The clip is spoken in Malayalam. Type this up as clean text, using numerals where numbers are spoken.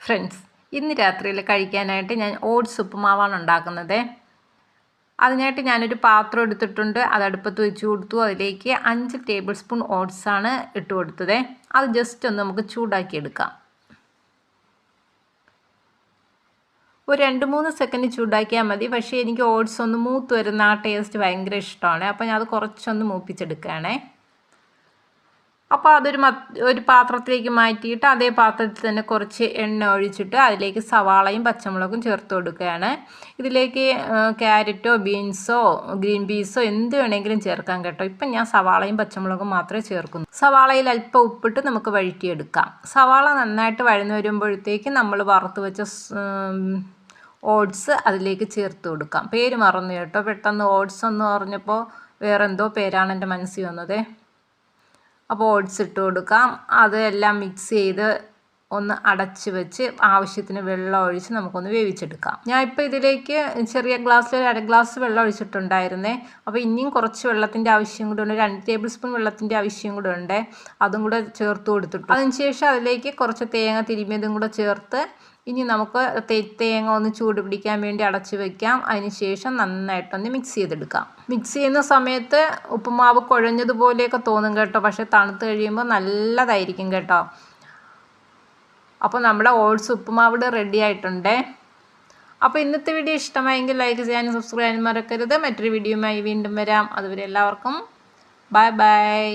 ഫ്രണ്ട്സ്, ഇന്ന് രാത്രിയിൽ കഴിക്കാനായിട്ട് ഞാൻ ഓട്സ് ഉപ്പുമാവാണ് ഉണ്ടാക്കുന്നത്. അതിനായിട്ട് ഞാനൊരു പാത്രം എടുത്തിട്ടുണ്ട്. അത് അടുപ്പത്ത് വെച്ച് കൊടുത്തു. അതിലേക്ക് 5 ടേബിൾ സ്പൂൺ ഓട്സാണ് ഇട്ട് കൊടുത്തത്. അത് ജസ്റ്റ് ഒന്ന് നമുക്ക് ചൂടാക്കി എടുക്കാം. ഒരു 2-3 സെക്കൻഡ് ചൂടാക്കിയാൽ മതി. പക്ഷേ എനിക്ക് ഓട്സ് ഒന്ന് മൂത്ത് വരുന്ന ആ ടേസ്റ്റ് ഭയങ്കര ഇഷ്ടമാണ്. അപ്പോൾ ഞാൻ അത് കുറച്ചൊന്ന് മൂപ്പിച്ചെടുക്കുകയാണേ. അപ്പോൾ ഒരു പാത്രത്തിലേക്ക് മാറ്റിയിട്ട് അതേ പാത്രത്തിൽ തന്നെ കുറച്ച് എണ്ണ ഒഴിച്ചിട്ട് അതിലേക്ക് സവാളയും പച്ചമുളകും ചേർത്ത് കൊടുക്കുകയാണ്. ഇതിലേക്ക് ക്യാരറ്റോ ബീൻസോ ഗ്രീൻ പീസോ എന്ത് വേണമെങ്കിലും ചേർക്കാം കേട്ടോ. ഇപ്പം ഞാൻ സവാളയും പച്ചമുളകും മാത്രമേ ചേർക്കുന്നു. സവാളയിൽ അല്പം ഉപ്പിട്ട് നമുക്ക് വഴറ്റിയെടുക്കാം. സവാള നന്നായിട്ട് വഴന്നു വരുമ്പോഴത്തേക്ക് നമ്മൾ വറുത്ത് വെച്ച ഓട്സ് അതിലേക്ക് ചേർത്ത് കൊടുക്കാം. പേര് മറന്നു കേട്ടോ, പെട്ടെന്ന് ഓട്സ് എന്ന് പറഞ്ഞപ്പോൾ വേറെന്തോ പേരാണ് എൻ്റെ മനസ്സിൽ വന്നത്. അപ്പോൾ ഓട്സ് ഇട്ട് കൊടുക്കാം. അതെല്ലാം മിക്സ് ചെയ്ത് ഒന്ന് അടച്ച് വെച്ച് ആവശ്യത്തിന് വെള്ളം ഒഴിച്ച് നമുക്കൊന്ന് വേവിച്ചെടുക്കാം. ഞാൻ ഇപ്പോൾ ഇതിലേക്ക് ചെറിയ ഗ്ലാസ്സിൽ 1/2 ഗ്ലാസ് വെള്ളം ഒഴിച്ചിട്ടുണ്ടായിരുന്നേ. അപ്പോൾ ഇനിയും കുറച്ച് വെള്ളത്തിൻ്റെ ആവശ്യം കൂടെ ഉണ്ട്. 2 ടേബിൾ സ്പൂൺ വെള്ളത്തിൻ്റെ ആവശ്യം കൂടെ ഉണ്ട്. അതും കൂടെ ചേർത്ത് കൊടുത്തിട്ടു. അതിനുശേഷം അതിലേക്ക് കുറച്ച് തേങ്ങ തിരുമ്മിയതും കൂടെ ചേർത്ത് ഇനി നമുക്ക് തേങ്ങ ഒന്ന് ചൂട് പിടിക്കാൻ വേണ്ടി അടച്ച് വയ്ക്കാം. അതിനുശേഷം നന്നായിട്ടൊന്ന് മിക്സ് ചെയ്തെടുക്കാം. മിക്സ് ചെയ്യുന്ന സമയത്ത് ഉപ്പുമാവ് കുഴഞ്ഞതുപോലെയൊക്കെ തോന്നും കേട്ടോ. പക്ഷേ തണുത്ത് കഴിയുമ്പോൾ നല്ലതായിരിക്കും കേട്ടോ. അപ്പോൾ നമ്മുടെ ഓട്സ് ഉപ്പുമാവ് റെഡി ആയിട്ടുണ്ട്. അപ്പോൾ ഇന്നത്തെ വീഡിയോ ഇഷ്ടമായെങ്കിൽ ലൈക്ക് ചെയ്യാനും സബ്സ്ക്രൈബ് ചെയ്യാനും മറക്കരുത്. മറ്റൊരു വീഡിയോയുമായി വീണ്ടും വരാം. അതുവരെ എല്ലാവർക്കും ബൈ ബൈ.